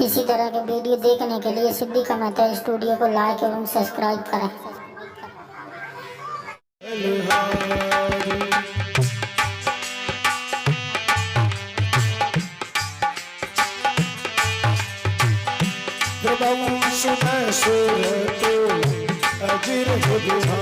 इसी तरह के वीडियो देखने के लिए सिद्धि का मेहता स्टूडियो को लाइक एवं सब्सक्राइब करें। अजीर बुधारी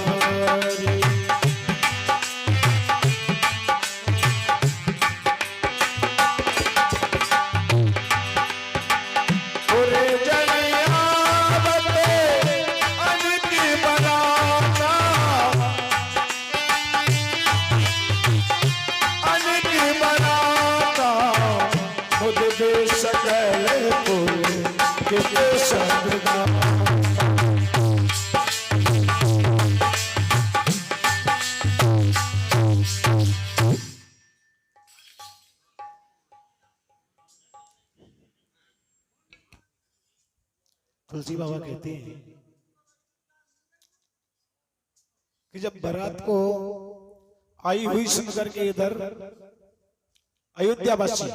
तुलसी बाबा कहते हैं कि जब बारात को आई हुई सुनकर के इधर अयोध्यावासी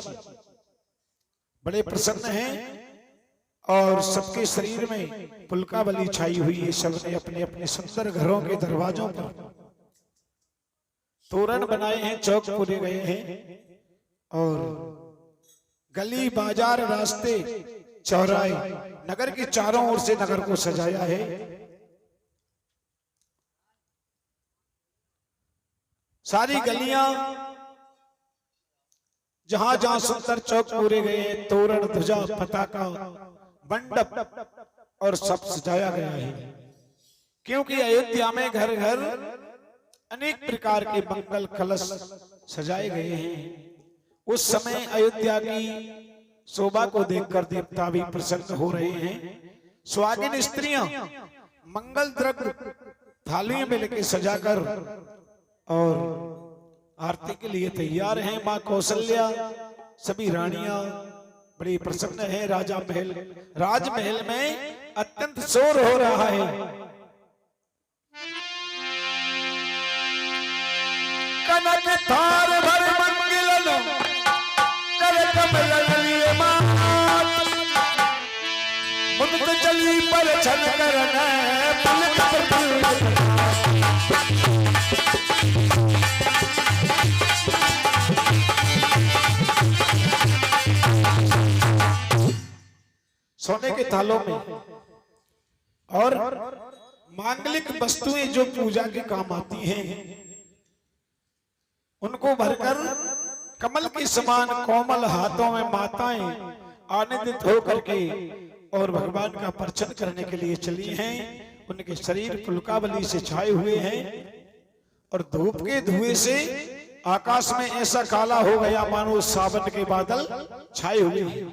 बड़े प्रसन्न हैं और सबके शरीर में पुलकावली छाई हुई है। सबने अपने अपने सुंदर घरों के दरवाजों पर तोरण बनाए हैं, चौक पूरे गए हैं और गली बाजार रास्ते चौराहे नगर के चारों ओर से नगर को सजाया है। सारी गलियां जहां जहां सुंदर चौक पूरे गए हैं, तोरण ध्वजा पताका मंडप और सब सजाया गया है। क्योंकि अयोध्या में घर घर अनेक प्रकार के मंगल कलश सजाए गए हैं। उस समय अयोध्या की शोभा को देखकर देवता भी प्रसन्न हो रहे हैं। सुहागिन स्त्रियां मंगल द्रव्य थालियों में लेके सजाकर और आरती के लिए तैयार हैं। मां कौशल्या सभी रानियां बड़ी प्रसन्न है। राजमहल में अत्यंत शोर हो रहा है। कनक थार भर मंगलन कर कमल लिए मात मुक्त चली पर छन करना सोने के थालों में और मांगलिक वस्तुएं जो पूजा के काम आती हैं उनको भरकर कमल के समान कोमल हाथों में माताएं आनंदित होकर के और भगवान का पर्चन करने के लिए चली हैं। उनके शरीर पुलकावली से छाए हुए हैं और धूप के धुएं से आकाश में ऐसा काला हो गया मानो सावन के बादल छाए हुए हैं।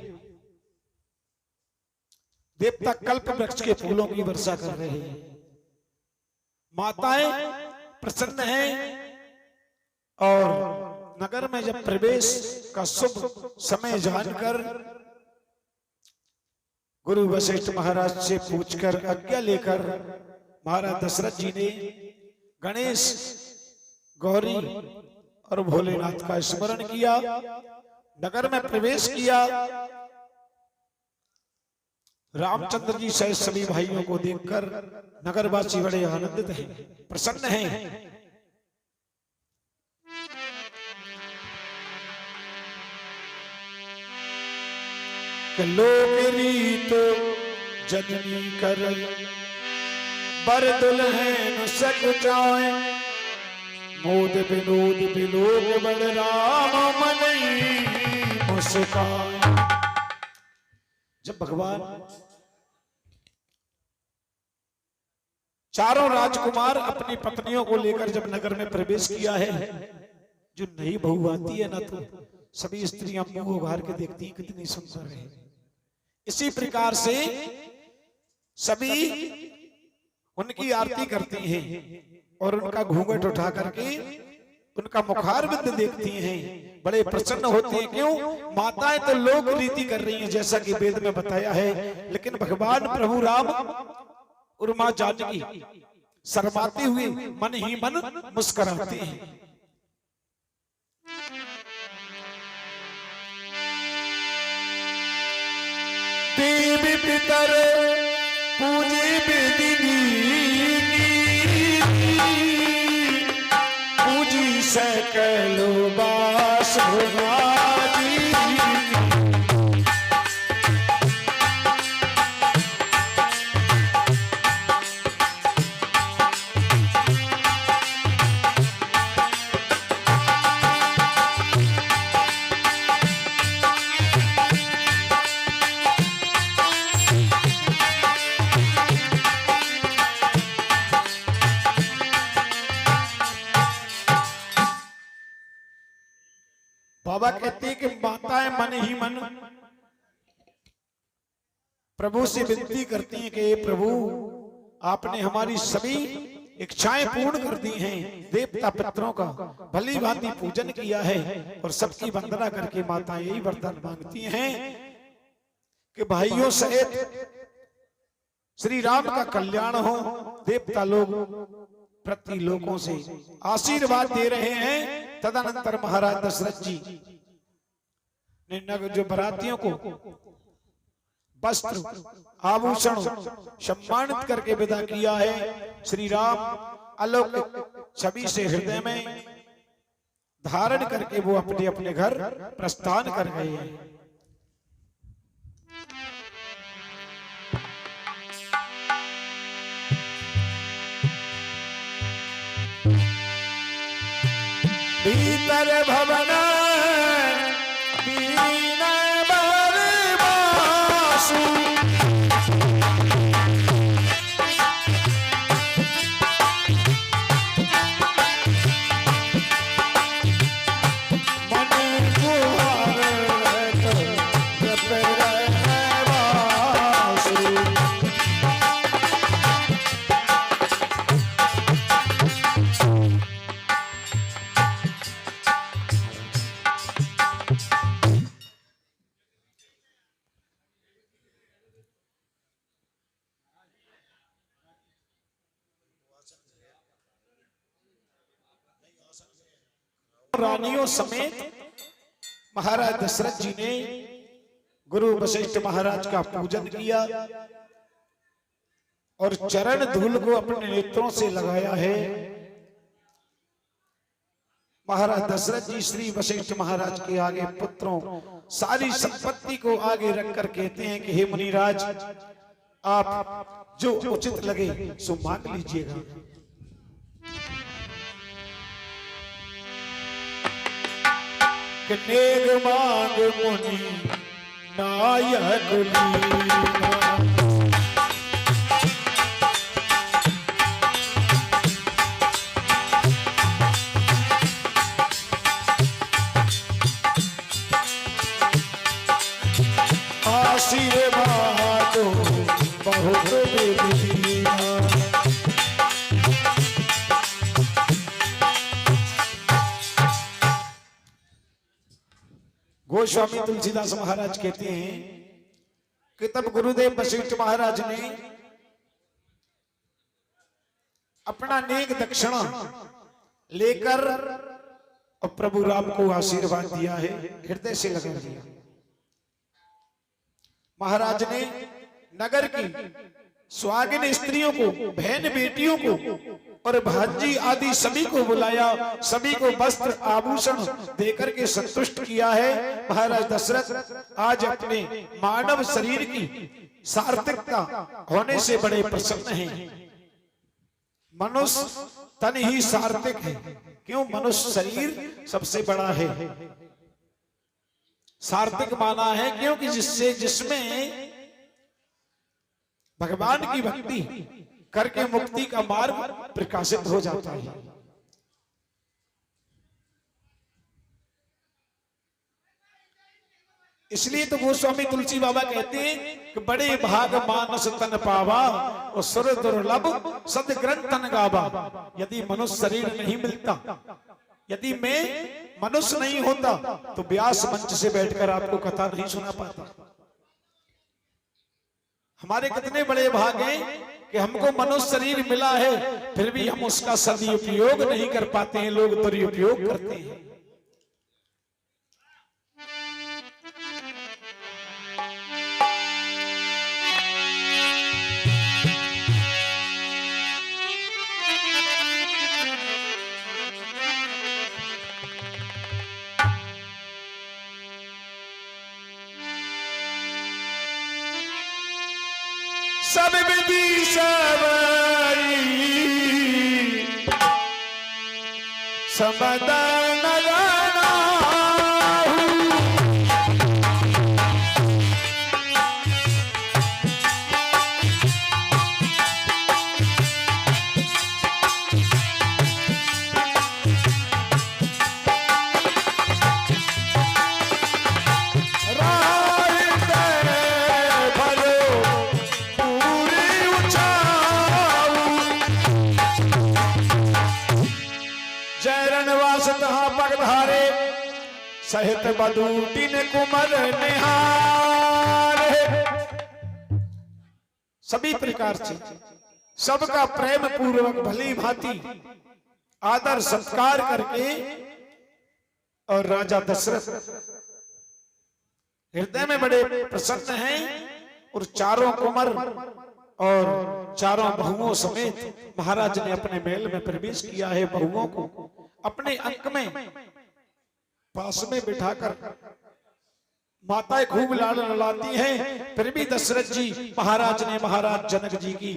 देवता कल्प वृक्ष के फूलों की वर्षा कर रहे हैं। माताएं प्रसन्न हैं और नगर में जब प्रवेश का शुभ समय जानकर गुरु वशिष्ठ महाराज से पूछकर आज्ञा लेकर महाराज दशरथ जी ने गणेश, गौरी और भोलेनाथ का स्मरण किया, नगर में प्रवेश किया। रामचंद्र जी सहित सभी भाइयों को देखकर नगरवासी बड़े आनंदित हैं, प्रसन्न हैं। लोक रीत जननी कर बर दुल्हन सकुचाए मोद विनोद विलोक बड़ राम मनई मुस्काए। जब भगवान चारों राजकुमार अपनी पत्नियों को लेकर जब नगर में प्रवेश किया है, जो नई बहू आती है ना तो सभी स्त्रियां मुंह उघार के देखती हैं कितनी सुंदर है। इसी प्रकार से सभी उनकी आरती करती हैं और उनका घूंघट उठा करके उनका मुखारविंद देखती हैं, बड़े प्रसन्न होते हैं। क्यों? माताएं तो लोक रीति कर रही हैं जैसा कि वेद में बताया है, लेकिन भगवान प्रभु राम और मां जानकी शर्माते हुए मन ही मन मुस्कुराते हैं। देवी पितर पूजे बेदिनी पूजी सकलो बास भुवाजी। बाबा कहते हैं कि माताएं मन ही मन प्रभु से विनती करती हैं कि ये प्रभु आपने हमारी सभी इच्छाएं पूर्ण कर दी हैं, देवता पितरों का भली भांति पूजन किया है और सबकी वंदना करके माताएं यही वरदान मांगती हैं कि भाइयों सहित श्री राम का कल्याण हो। देवता लोग प्रति लोगों से आशीर्वाद दे रहे हैं। तदनंतर महाराज दशरथ जी ने जो बरातियों को वस्त्र आभूषण सम्मानित करके विदा किया है। श्री राम अलौकिक छवि से हृदय में धारण करके वो अपने अपने घर प्रस्थान कर गए हैं। भीतर भवन दीन बरबासु मन गुहारत जप रहवासु। रानियों समेत महाराज दशरथ जी ने गुरु वशिष्ठ महाराज का पूजन किया और चरण धूल को अपने नेत्रों से लगाया है। महाराज दशरथ जी श्री वशिष्ठ महाराज के आगे पुत्रों सारी संपत्ति को आगे रखकर कहते हैं कि हे मुनिराज, आप जो उचित लगे सो मांग लीजिएगा। नेग मांग मुनि नायक लीला, आशीर्वाद बहुत बेदीना। गोस्वामी तुलसीदास महाराज कहते हैं कि तब गुरुदेव वशिष्ठ महाराज ने अपना नेक दक्षिणा लेकर और प्रभु राम को आशीर्वाद दिया है, हृदय से लगा दिया। महाराज ने नगर की स्वागिन स्त्रियों को, बहन बेटियों को और भांजी आदि सभी को बुलाया, सभी को वस्त्र आभूषण देकर के संतुष्ट किया है। महाराज दशरथ आज अपने मानव शरीर की सार्थकता होने से बड़े प्रसन्न हैं। मनुष्य तन ही सार्थक है, क्यों? मनुष्य शरीर सबसे बड़ा है। सार्थक माना है क्योंकि जिसमें भगवान की भक्ति करके मुक्ति का मार्ग प्रकाशित हो जाता है। इसलिए तो गोस्वामी तुलसी बाबा कहते हैं कि बड़े भाग मानस तन पावा और सुर दुर्लभ सद ग्रंथन गावा। यदि मनुष्य शरीर नहीं मिलता, यदि मैं मनुष्य नहीं होता तो व्यास मंच से बैठकर आपको कथा नहीं सुना पाता। हमारे कितने बड़े भाग हैं कि हमको मनुष्य शरीर मिला है, फिर भी हम उसका सदुपयोग नहीं कर पाते हैं, लोग दुरुपयोग करते हैं। सब विधि सवारी समदन गणाहु। पगधारे सहित बदूटिन कुमर निहार। सभी प्रकार से सबका प्रेम पूर्वक भली भांति आदर सत्कार करके और राजा दशरथ हृदय में बड़े प्रसन्न हैं और चारों कुमार और चारों बहुओं समेत महाराज ने अपने महल में प्रवेश किया है। बहुओं को अपने अंक में पास में बिठाकर माताएं खूब लाड लड़ाती हैं। फिर भी दशरथ जी महाराज ने महाराज जनक जी की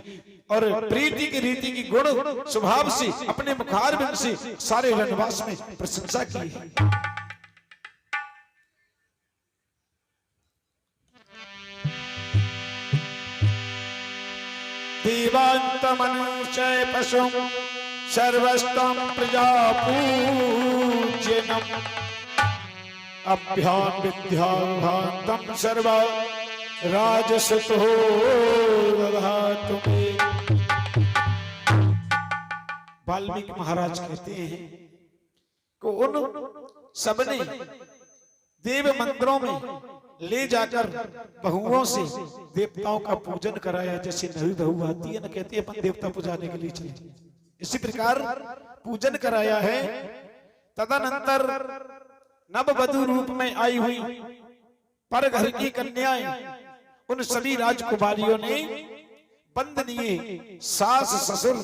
और प्रीति की रीति की गुण स्वभाव से अपने मुखारबिंद से सारे रणवास में प्रशंसा की है। देवांत मनुष्य पशु सर्वस्तम प्रजा पूज्यनम अभ्याम विद्याभांतम सर्व राजसुतो दधातु मे। वाल्मीकि महाराज कहते हैं कि उन सबने देव मंदिरों में ले जाकर बहुओं से देवताओं का पूजन कराया। जैसे नवी बहू आती है ना, कहती है अपन देवता पुजाने के लिए चले, इसी प्रकार पूजन कराया है। तदनंतर नववधु रूप में आई हुई पर घर की कन्याएं उन सभी राजकुमारियों ने वंदनीय सास ससुर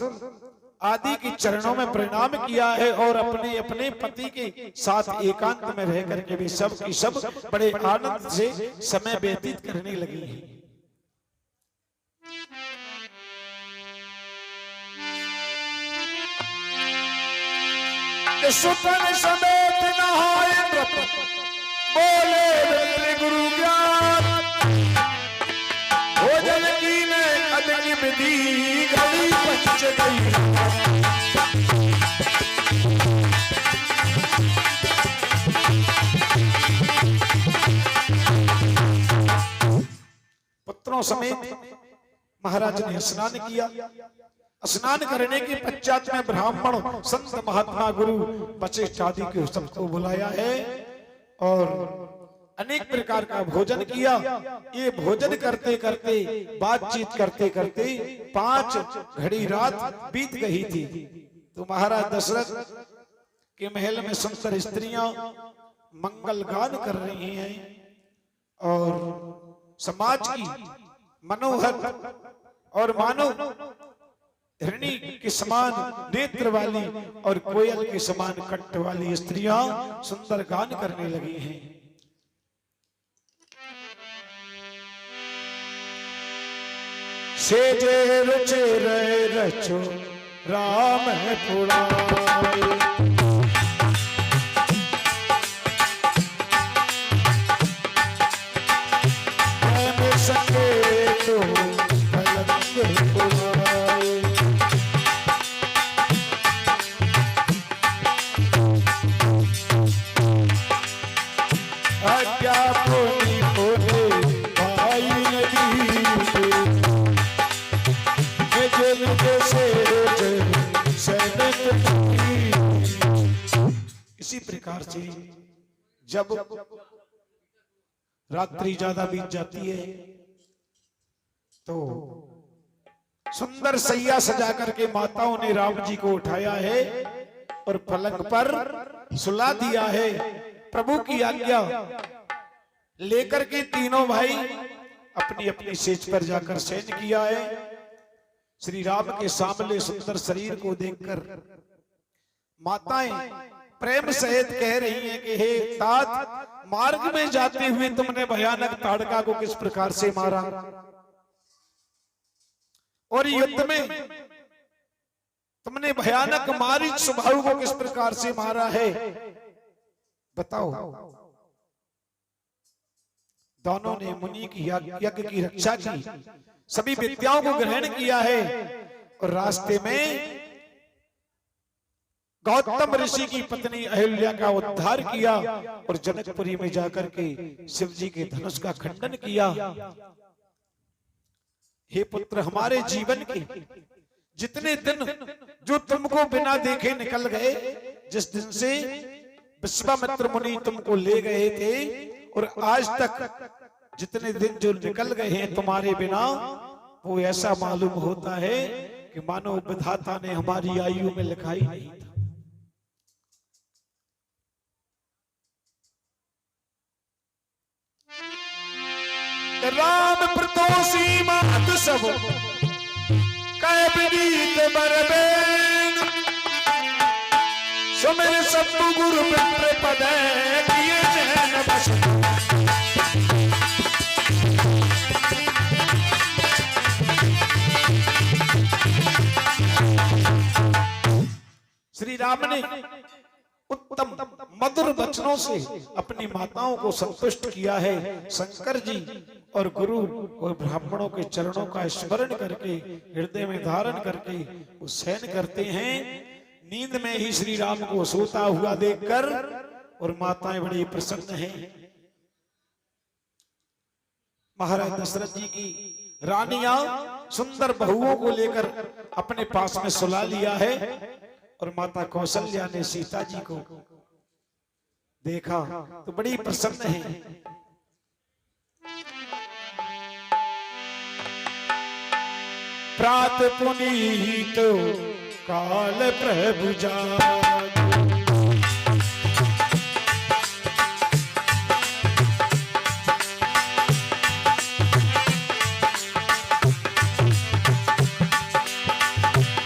आदि के चरणों में प्रणाम किया है और अपने अपने पति के साथ एकांत में रह करके भी सब की सब बड़े आनंद से समय व्यतीत करने लगी है। सुतन समेत नहाए बोले गुरु ज्ञान भोजन की में अदगी विधि घड़ी पच गई। पुत्रों समेत महाराज ने स्नान किया। स्नान करने के पश्चात में ब्राह्मण संत महात्मा गुरु वशिष्ठ आदि के सबको बुलाया है और अनेक प्रकार का भोजन किया। ये भोजन करते करते बातचीत करते करते 5 घड़ी रात बीत गई थी। तो महाराज दशरथ के महल में सुंदर स्त्रियां मंगल गान कर रही हैं और समाज की मनोहर और मानो हिरणी के समान नेत्र वाली और कोयल के समान कंठ वाली स्त्रियां सुंदर गान करने लगी हैं। सेजे रुचे रे रचो राम है पुराए सके तो इसी प्रकार से जब रात्रि ज्यादा बीत जाती है तो सुंदर सैया सजा करके माताओं ने राम जी को उठाया है और पलंग पर सुला दिया है। प्रभु की आज्ञा लेकर के तीनों भाई अपनी अपनी सेज पर जाकर शयन किया है। श्री राम के सामने सुंदर शरीर को देखकर माताएं प्रेम सहित कह रही हैं कि हे तात, मार्ग में जाते हुए तुमने भयानक ताड़का को किस प्रकार से मारा। और युद्ध में तुमने भयानक मारीच स्वभाव को किस प्रकार से मारा है बताओ। दोनों ने मुनि की यज्ञ की रक्षा की, सभी विद्याओं को ग्रहण किया है और रास्ते में गौतम ऋषि की पत्नी अहिल्या का उद्धार किया और जनकपुरी में जाकर के शिव जी के धनुष का खंडन किया। हे पुत्र, हमारे जीवन के जितने दिन जो तुमको बिना देखे निकल गए, जिस दिन से विश्वामित्र मुनि तुमको ले गए थे और आज तक जितने दिन जो निकल गए हैं तुम्हारे बिना, वो ऐसा मालूम होता है कि मानो विधाता ने हमारी आयु में लिखा ही नहीं था। राम प्रतोषी मात सब कै विनीत बरबेन, सुमिर सब गुरु मित्र पद किए जैन बस। श्री राम ने उत्तम मधुर वचनों से अपनी माताओं को संतुष्ट किया है। शंकर जी और गुरु और ब्राह्मणों के चरणों का स्मरण करके हृदय में धारण करके वो शयन करते हैं। नींद में ही श्री राम को सोता हुआ देखकर और माताएं बड़ी प्रसन्न हैं। महाराज दशरथ जी की रानियां सुंदर बहुओं को लेकर अपने पास में सुला लिया है और माता कौशल्या ने सीता जी को देखा तो बड़ी प्रसन्न है। प्रात पुनीत काल प्रभु जाग,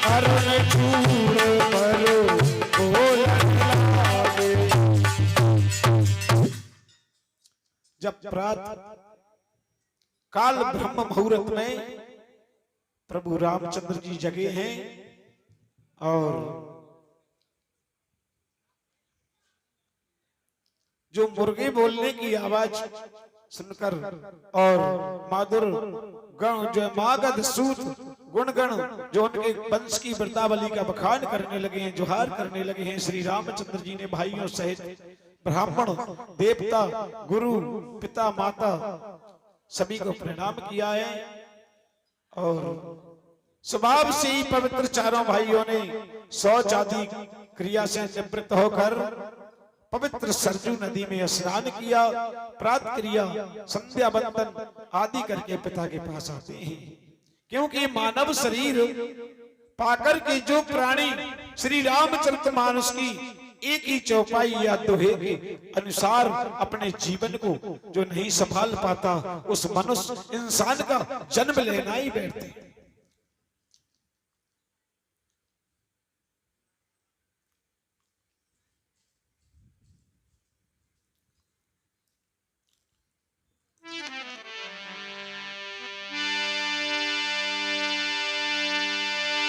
अरुण चूड़ परो बोलन लागे। जब प्रात काल ब्रह्म मुहूर्त में प्रभु रामचंद्र जी जगे हैं और जो मुर्गे बोलने की आवाज सुनकर और माधुर गण जो मागध सूत गुणगण जो उनके वंश की वृतावली का बखान करने लगे हैं, जोहार करने लगे हैं, श्री रामचंद्र जी ने भाइयों सहित ब्राह्मण देवता गुरु पिता माता सभी को प्रणाम किया है। और स्वभाव से ही पवित्र चारों भाइयों ने शौच आदि क्रिया से निवृत्त होकर पवित्र सरजू नदी में स्नान किया, प्रात क्रिया संध्या बंदन आदि करके पिता के पास आते हैं। क्योंकि मानव शरीर पाकर के जो प्राणी श्री रामचरितमानस की एक ही चौपाई या दोहे के अनुसार अपने जीवन को जो नहीं संभाल पाता, उस मनुष्य इंसान का जन्म लेना ही बैठते।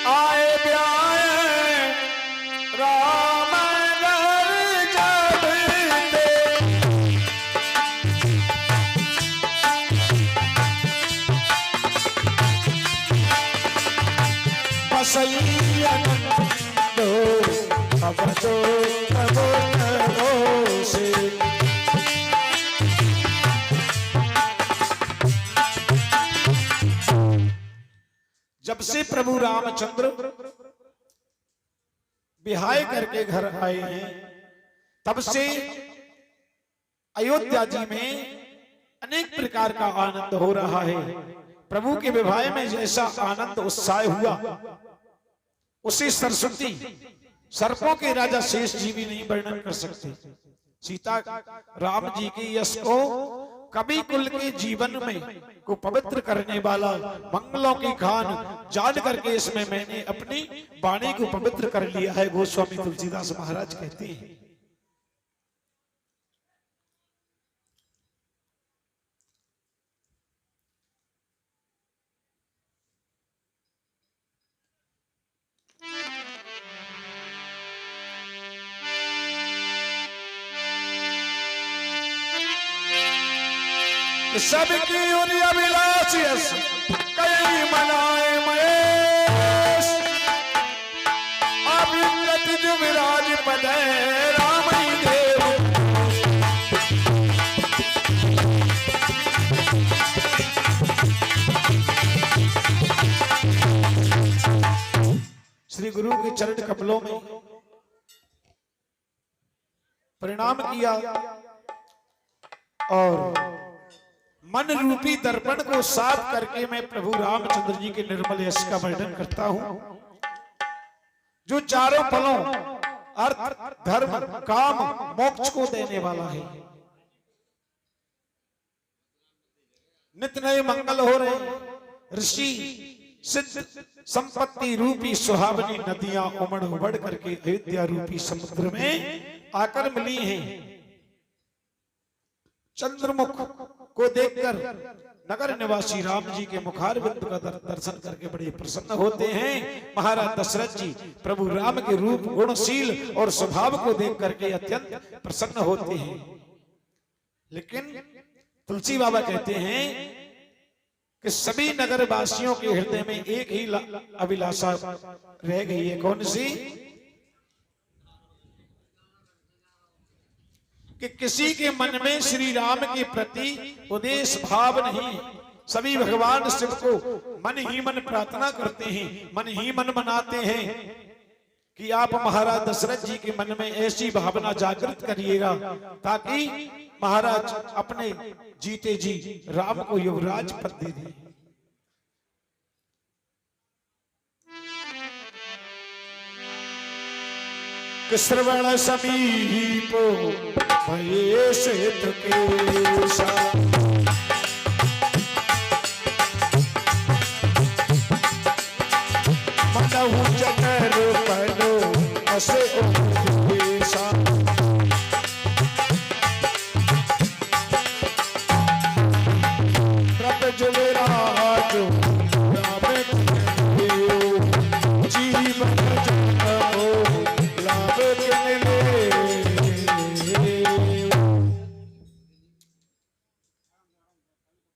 आए ब्याए राम दो अब तो से। जब से प्रभु रामचंद्र विहाय करके घर आए हैं, तब से अयोध्या जी में अनेक प्रकार का आनंद हो रहा है। प्रभु के विवाह में जैसा आनंद उत्साह हुआ, उसे सरस्वती सर्पों के राजा शेष जी भी नहीं वर्णन कर सकते। सीता राम जी के यश को कवि कुल के जीवन में को पवित्र करने वाला मंगलों की खान जान करके इसमें मैंने अपनी वाणी को पवित्र कर लिया है, गोस्वामी तुलसीदास महाराज कहते हैं। सबकी उरी अभिलाष यस कई मनाए महेश अभिव्रत जुविराज पद राम देव श्री गुरु के चरण कमलों में प्रणाम किया और मन रूपी दर्पण को साफ करके मैं प्रभु रामचंद्र जी के निर्मल यश का वर्णन करता हूं, जो चारों फलों अर्थ धर्म काम मोक्ष को देने वाला है। नित्य नए मंगल हो रहे, ऋषि सिद्ध संपत्ति रूपी सुहावनी नदियां उमड़ उमड़ करके अयोध्या रूपी समुद्र में आकर मिली हैं। चंद्रमुख को देखकर नगर निवासी राम जी के मुखारविंद का दर्शन करके बड़े प्रसन्न होते हैं। महाराज दशरथ जी प्रभु राम के रूप गुणशील और स्वभाव को देख करके अत्यंत प्रसन्न होते हैं। लेकिन तुलसी बाबा कहते हैं कि सभी नगर वासियों के हृदय में एक ही अभिलाषा रह गई है। कौन सी? कि किसी के मन में श्री राम के प्रति उद्देश्य भाव नहीं। सभी भगवान शिव को मन ही मन प्रार्थना करते हैं, मन ही मन मनाते हैं कि आप महाराज दशरथ जी के मन में ऐसी भावना जागृत करिएगा ताकि महाराज अपने जीते जी राम को युवराज पद दे दें। श्रवण समीपो भये सेतु केशा मनहु चकर पलो असे उपदेशा प्रभ जुविराज राम जीवन जनो लाभ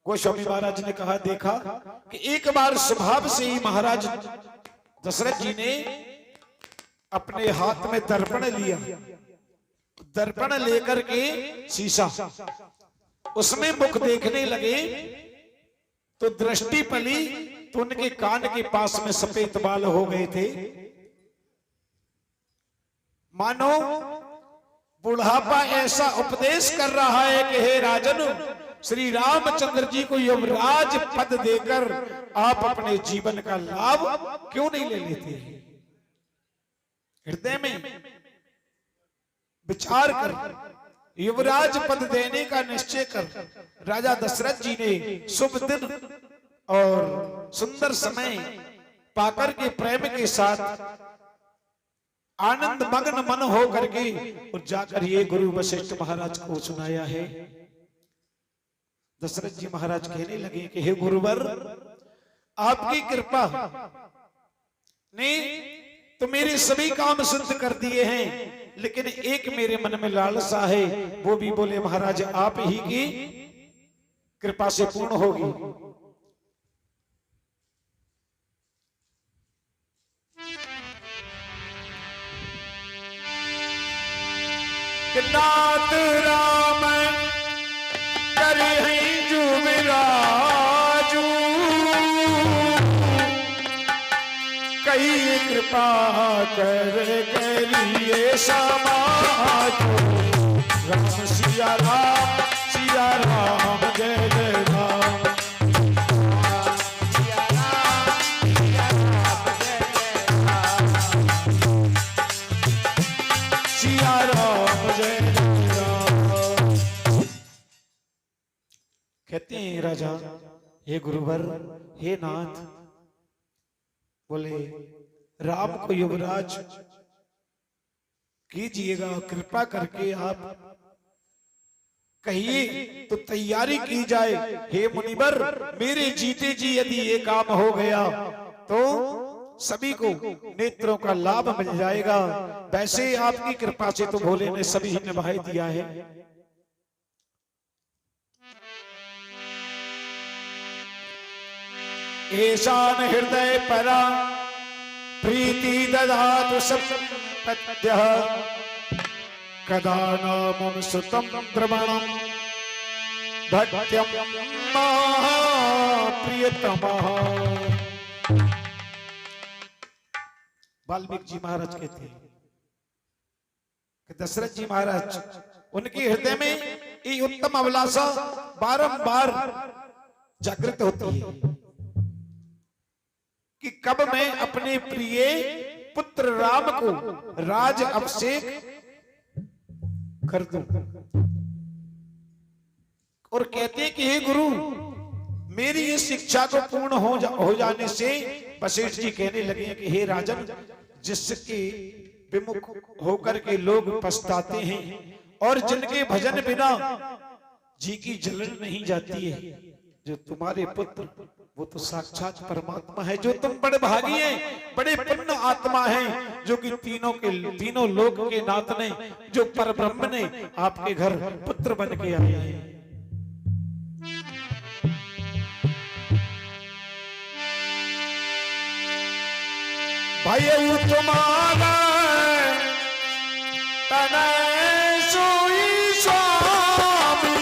गोस्वामी महाराज ने कहा, देखा कि एक बार स्वभाव से ही महाराज दशरथ जी ने अपने हाथ में दर्पण लिया। दर्पण लेकर के शीशा उसमें मुख देखने लगे तो दृष्टि पली तो उनके कान के पास में सफेद बाल हो गए थे। मानो बुढ़ापा ऐसा उपदेश कर रहा है कि हे राजन, श्री रामचंद्र जी को युवराज पद देकर आप अपने जीवन का लाभ क्यों नहीं ले लेते? हृदय में विचार कर युवराज पद देने का निश्चय कर राजा दशरथ जी ने शुभ दिन और सुंदर समय पाकर के प्रेम के साथ आनंद मग्न मन हो करके और जाकर ये गुरु वशिष्ठ महाराज को सुनाया है। दशरथ जी महाराज कहने लगे कि हे गुरुवर, आपकी कृपा ने तो मेरे सभी काम सिद्ध कर दिए हैं, लेकिन एक मेरे मन में लालसा है, वो भी बोले महाराज आप ही की कृपा से पूर्ण होगी। नाथ राम करे जुविराजू कई कृपा कर करिए समाजू। राम सिया राम जय जय राम। सिया राम जय जय राम। सिया राम जय कहते हैं राजा, हे गुरुवर, हे नाथ, बोले राम को युवराज कीजिएगा, कृपा करके आप कहिए तो तैयारी की जाए। हे मुनिवर, मेरे जीते जी यदि ये काम हो गया तो सभी को नेत्रों का लाभ मिल जाएगा। वैसे आपकी कृपा से तो भोले ने सभी निभाई दिया है। ऐशान हृदय परा प्रीति ददातु सत्पद्यः कदा नामं सुतं द्रवणं भक्त्यं प्रियतमः। वाल्मीकि जी महाराज कहते हैं कि दशरथ जी महाराज उनके हृदय में ये उत्तम अभिलाषा बारंबार जागृत होती है कि कब मैं अपने प्रिय पुत्र राम को राज अभिषेक कर दूं। और कहते हैं कि हे गुरु, मेरी इस इच्छा को पूर्ण हो जाने से वशिष्ठ जी कहने लगे कि हे राजन, जिसके विमुख होकर के लोग पछताते हैं और जिनके भजन बिना जी की जलन नहीं जाती है, जो तुम्हारे पुत्र वो तो साक्षात परमात्मा है, जो तुम बड़े भागी हैं, बड़े पुण्य आत्मा हैं, जो कि तीनों लोक के नाथ ने, जो परब्रह्म ने आपके घर पुत्र बन के आए हैं। भाई तुम्हारा तनय सोई स्वामी,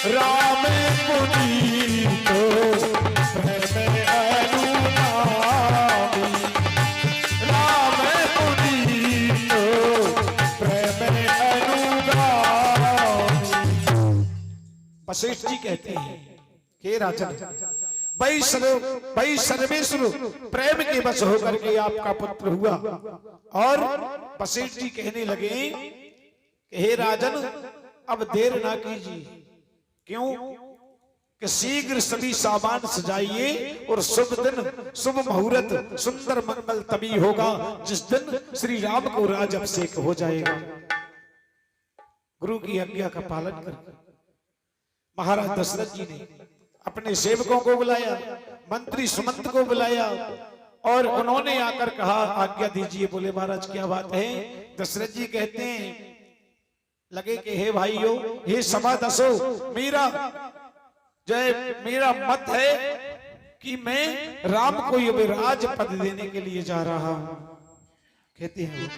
राम पुनीत प्रेम अनुगामी, राम पुनीत प्रेम अनुगामी। वशिष्ठ जी कहते हैं कि राजन, भाई सर्वेश्वर प्रेम के वश होकर के आपका पुत्र हुआ। और वशिष्ठ जी कहने लगे कि हे राजन, अब देर ना कीजिए। क्यों? कि शीघ्र सभी सामान सजाइए और शुभ दिन, शुभ मुहूर्त, सुंदर मंगल तभी होगा जिस दिन श्री राम को राज अभिषेक हो जाएगा। गुरु की आज्ञा का पालन कर महाराज दशरथ जी ने अपने सेवकों को बुलाया, मंत्री सुमंत को बुलाया और उन्होंने आकर कहा, आज्ञा दीजिए। बोले महाराज क्या बात है? दशरथ जी कहते हैं लगे कि हे भाइयों, हे समादसो, मेरा मत है कि मैं राम को ये राज पद देने के लिए जा रहा हूं। कहते हैं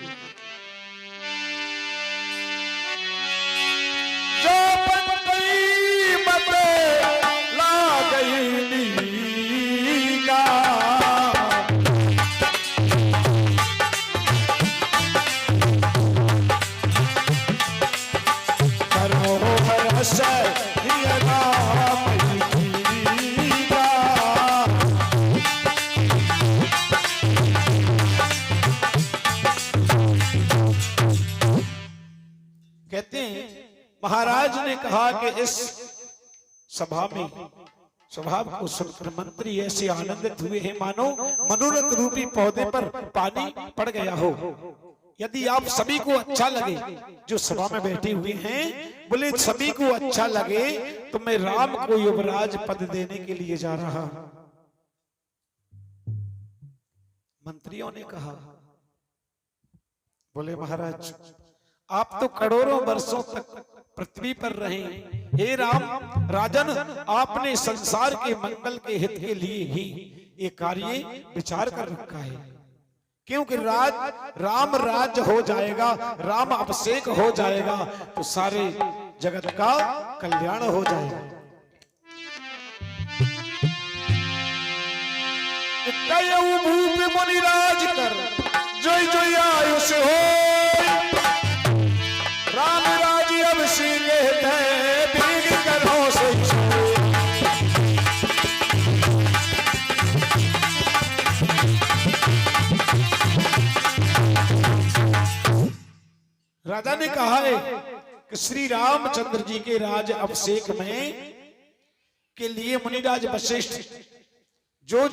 जो पंतई मत ला गई नीगा, करो बरस कहते हैं महाराज ने कहा कि इस सभा में स्वभाव को सुनकर मंत्री ऐसे आनंदित हुए हैं मानो मनोरथ रूपी पौधे पर पानी पड़ गया हो। यदि आप सभी को अच्छा लगे, जो सभा में बैठे हुए हैं, बोले सभी को अच्छा लगे तो मैं राम को युवराज पद देने के लिए जा रहा हूं। मंत्रियों ने कहा, बोले महाराज आप तो करोड़ों वर्षों तक पृथ्वी पर रहे, हे राम राजन, आपने संसार के मंगल के हित के लिए ही ये कार्य विचार कर रखा है। क्योंकि राम राज्य हो जाएगा, राम अभिषेक हो जाएगा तो सारे जगत का कल्याण हो जाएगा। भूप मुनिराज कर जोई जोई आयुष हो, राम राज्य अभिषेक है भीग करो से। राजा ने कहा है कि श्री रामचंद्र जी के राज अभिषेक में के लिए मुनिराज वशिष्ठ जो